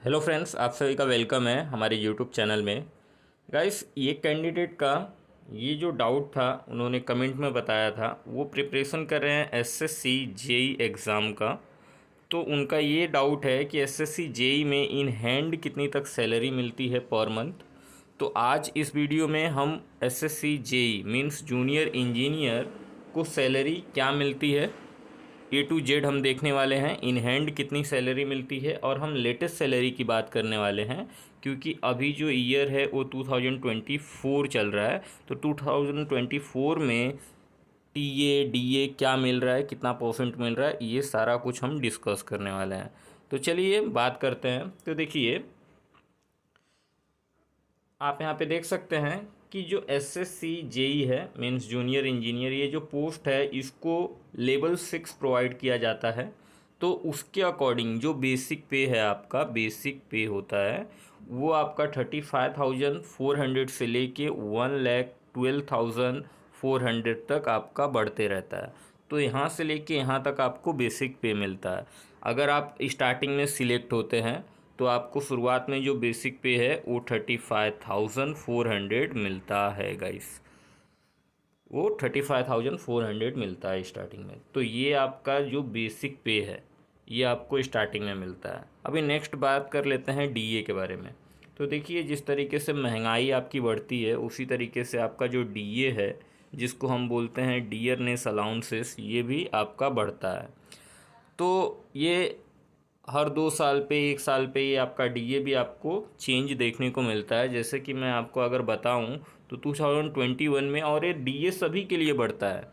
Hello friends, आप सभी का वेलकम है हमारे यूट्यूब चैनल में। गाइस, ये कैंडिडेट का ये जो डाउट था उन्होंने कमेंट में बताया था, वो प्रिपरेशन कर रहे हैं एसएससी जेई एग्ज़ाम का। तो उनका ये डाउट है कि एसएससी जेई में इन हैंड कितनी तक सैलरी मिलती है पर मंथ। तो आज इस वीडियो में हम SSC JE means junior engineer को सैलरी क्या मिलती है A to Z हम देखने वाले हैं। इन हैंड कितनी सैलरी मिलती है और हम लेटेस्ट सैलरी की बात करने वाले हैं, क्योंकि अभी जो ईयर है वो 2024 चल रहा है। तो 2024 में टीए डीए क्या मिल रहा है, कितना परसेंट मिल रहा है, ये सारा कुछ हम डिस्कस करने वाले हैं। तो चलिए बात करते हैं। तो देखिए, आप यहाँ पे देख सकते हैं कि जो एसएससी जेई है मीन्स जूनियर इंजीनियर, ये जो पोस्ट है इसको लेवल 6 प्रोवाइड किया जाता है। तो उसके अकॉर्डिंग जो बेसिक पे है, आपका बेसिक पे होता है वो आपका 35,400 से लेके 1,12,400 तक आपका बढ़ते रहता है। तो यहाँ से लेके यहाँ तक आपको बेसिक पे मिलता है। अगर आप स्टार्टिंग में सिलेक्ट होते हैं तो आपको शुरुआत में जो बेसिक पे है वो 35,400 मिलता है गाइस। वो 35,400 मिलता है स्टार्टिंग में। तो ये आपका जो बेसिक पे है ये आपको स्टार्टिंग में मिलता है। अभी नेक्स्ट बात कर लेते हैं डीए के बारे में। तो देखिए, जिस तरीके से महंगाई आपकी बढ़ती है उसी तरीके से आपका जो डीए है, जिसको हम बोलते हैं डियरनेस अलाउंसेस, ये भी आपका बढ़ता है। तो ये हर 2 साल पे 1 साल पे ये आपका डीए भी आपको चेंज देखने को मिलता है। जैसे कि मैं आपको अगर बताऊं तो 2021 में, और ये डीए सभी के लिए बढ़ता है।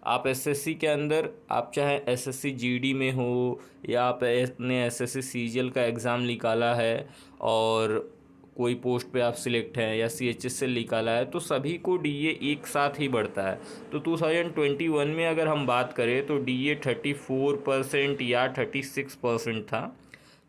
आप एसएससी के अंदर, आप चाहे एसएससी जीडी में हो या आपने एसएससी सीजीएल का एग्ज़ाम निकाला है और कोई पोस्ट पे आप सिलेक्ट हैं या सीएचएस से निकाला है, तो सभी को डीए एक साथ ही बढ़ता है। तो 2021 में अगर हम बात करें तो डीए 34% या 36% था।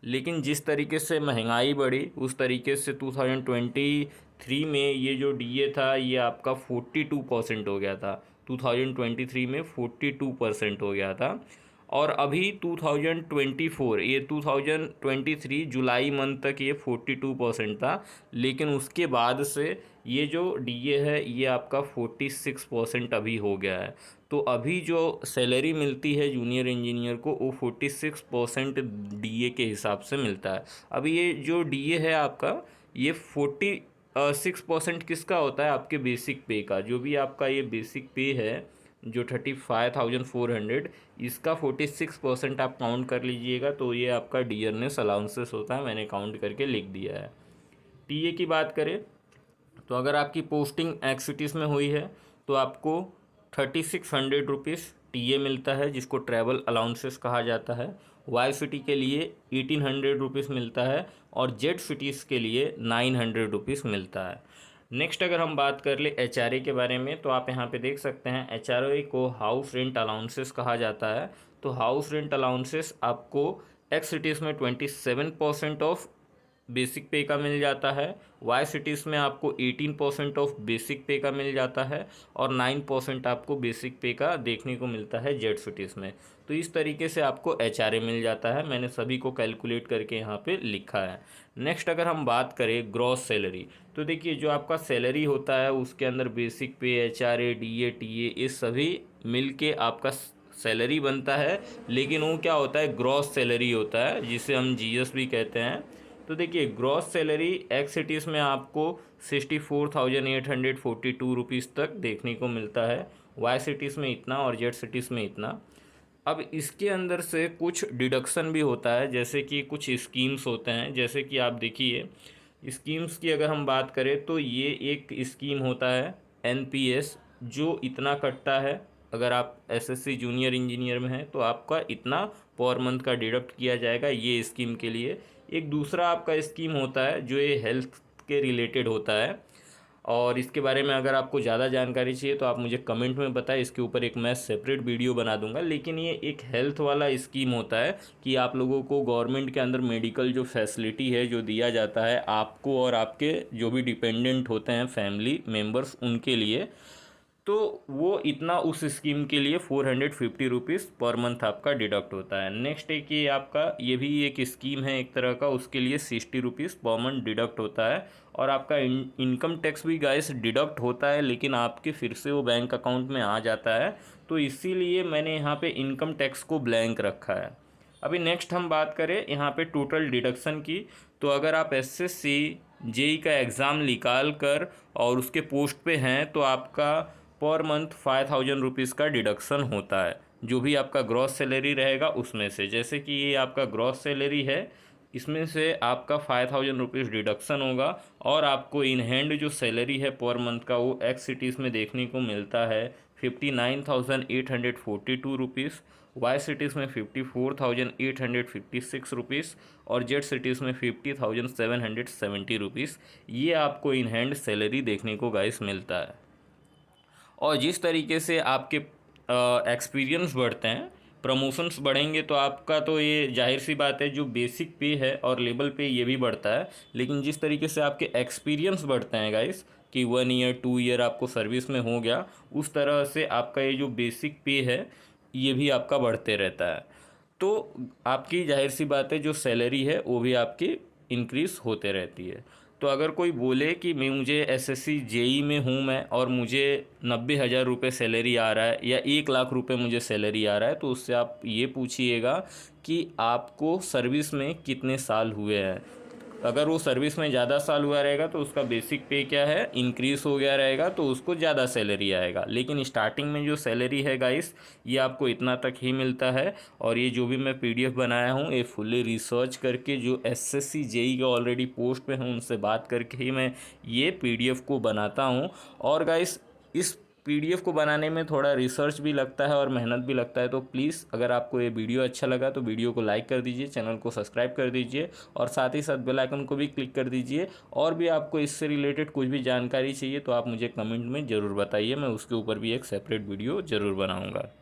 लेकिन जिस तरीके से महंगाई बढ़ी उस तरीके से 2023 में ये जो डीए था ये आपका 42% हो गया था। 2023 में 42% हो गया था। और अभी 2024, ये 2023 जुलाई मंथ तक ये 42% था। लेकिन उसके बाद से ये जो डीए है ये आपका 46% अभी हो गया है। तो अभी जो सैलरी मिलती है जूनियर इंजीनियर को वो 46% डीए के हिसाब से मिलता है। अभी ये जो डीए है आपका, ये 46% किसका होता है, आपके बेसिक पे का। जो भी आपका ये बेसिक पे है जो 35,400, इसका 46% आप काउंट कर लीजिएगा। तो ये आपका डियरनेस अलाउंसेस होता है, मैंने काउंट करके लिख दिया है। टीए की बात करें तो अगर आपकी पोस्टिंग एक्स सिटीज़ में हुई है तो आपको 3,600 रुपीज़ टीए मिलता है, जिसको ट्रैवल अलाउंसेस कहा जाता है। वाई सिटी के लिए 1,800 रुपीज़ मिलता है और जेड सिटीज़ के लिए 900 रुपीज़ मिलता है। नेक्स्ट अगर हम बात कर ले एचआरए के बारे में, तो आप यहाँ पे देख सकते हैं एचआरए को हाउस रेंट अलाउंसेस कहा जाता है। तो हाउस रेंट अलाउंसेस आपको एक्स सिटीज़ में 27% ऑफ बेसिक पे का मिल जाता है। वाई सिटीज़ में आपको 18% ऑफ बेसिक पे का मिल जाता है और 9% आपको बेसिक पे का देखने को मिलता है जेड सिटीज़ में। तो इस तरीके से आपको एचआरए मिल जाता है। मैंने सभी को कैलकुलेट करके यहाँ पे लिखा है। नेक्स्ट अगर हम बात करें ग्रॉस सैलरी, तो देखिए जो आपका सैलरी होता है उसके अंदर बेसिक पे, एचआरए, डीए, टीए, ये सभी मिल के आपका सैलरी बनता है। लेकिन वो क्या होता है, ग्रॉस सैलरी होता है, जिसे हम जीएस भी कहते हैं। तो देखिए, ग्रॉस सैलरी एक्स सिटीज़ में आपको 64,842 रुपीज़ तक देखने को मिलता है। वाई सिटीज़ में इतना और जेड सिटीज़ में इतना। अब इसके अंदर से कुछ डिडक्शन भी होता है, जैसे कि कुछ स्कीम्स होते हैं। जैसे कि आप देखिए, स्कीम्स की अगर हम बात करें तो ये एक स्कीम होता है एनपीएस, जो इतना कटता है। अगर आप एसएससी जूनियर इंजीनियर में हैं तो आपका इतना पर मंथ का डिडक्ट किया जाएगा ये स्कीम के लिए। एक दूसरा आपका स्कीम होता है जो ये हेल्थ के रिलेटेड होता है, और इसके बारे में अगर आपको ज़्यादा जानकारी चाहिए तो आप मुझे कमेंट में बताएं, इसके ऊपर एक मैं सेपरेट वीडियो बना दूंगा। लेकिन ये एक हेल्थ वाला स्कीम होता है कि आप लोगों को गवर्नमेंट के अंदर मेडिकल जो फैसिलिटी है जो दिया जाता है आपको और आपके जो भी डिपेंडेंट होते हैं फैमिली मेम्बर्स, उनके लिए। तो वो इतना उस स्कीम के लिए 450 रुपीज़ पर मंथ आपका डिडक्ट होता है। नेक्स्ट एक ये आपका ये भी एक स्कीम है एक तरह का, उसके लिए 60 रुपीज़ पर मंथ डिडक्ट होता है। और आपका इनकम टैक्स भी गाइस डिडक्ट होता है, लेकिन आपके फिर से वो बैंक अकाउंट में आ जाता है, तो इसीलिए मैंने यहाँ पे इनकम टैक्स को ब्लैंक रखा है। अभी नेक्स्ट हम बात करें यहाँ पे टोटल डिडक्शन की, तो अगर आप एसएससी जेई का एग्ज़ाम निकाल कर और उसके पोस्ट पे हैं तो आपका पर मंथ 5000 रुपीज़ का डिडक्शन होता है, जो भी आपका ग्रॉस सैलरी रहेगा उसमें से। जैसे कि ये आपका ग्रॉस सैलरी है, इसमें से आपका 5000 रुपीज़ डिडक्शन होगा, और आपको इन हैंड जो सैलरी है पर मंथ का वो एक्स सिटीज़ में देखने को मिलता है 59,842 रुपीज़, वाई सिटीज़ में 54,856 रुपीज़, और जेड सिटीज़ में 50,770 रुपीज़। ये आपको इन हैंड सैलरी देखने को गाइस मिलता है। और जिस तरीके से आपके एक्सपीरियंस बढ़ते हैं, प्रमोशंस बढ़ेंगे, तो आपका तो ये जाहिर सी बात है जो बेसिक पे है और लेवल पे ये भी बढ़ता है। लेकिन जिस तरीके से आपके एक्सपीरियंस बढ़ते हैं गाइस कि 1 ईयर 2 ईयर आपको सर्विस में हो गया, उस तरह से आपका ये जो बेसिक पे है ये भी आपका बढ़ते रहता है। तो आपकी जाहिर सी बात है जो सैलरी है वो भी आपकी इंक्रीज़ होते रहती है। तो अगर कोई बोले कि मुझे एसएससी जेई में हूँ मैं और मुझे 90,000 रुपये सैलरी आ रहा है या 1 लाख रुपए मुझे सैलरी आ रहा है, तो उससे आप ये पूछिएगा कि आपको सर्विस में कितने साल हुए हैं। अगर वो सर्विस में ज़्यादा साल हुआ रहेगा तो उसका बेसिक पे क्या है इंक्रीज़ हो गया रहेगा, तो उसको ज़्यादा सैलरी आएगा। लेकिन स्टार्टिंग में जो सैलरी है गाइस ये आपको इतना तक ही मिलता है। और ये जो भी मैं पीडीएफ बनाया हूँ ये फुल्ली रिसर्च करके जो एसएससी जेई के ऑलरेडी पोस्ट पे हैं उनसे बात करके ही मैं ये पीडीएफ को बनाता हूँ। और गाइस इस पीडीएफ को बनाने में थोड़ा रिसर्च भी लगता है और मेहनत भी लगता है। तो प्लीज़ अगर आपको ये वीडियो अच्छा लगा तो वीडियो को लाइक कर दीजिए, चैनल को सब्सक्राइब कर दीजिए, और साथ ही साथ बेल आइकन को भी क्लिक कर दीजिए। और भी आपको इससे रिलेटेड कुछ भी जानकारी चाहिए तो आप मुझे कमेंट में ज़रूर बताइए, मैं उसके ऊपर भी एक सेपरेट वीडियो ज़रूर बनाऊँगा।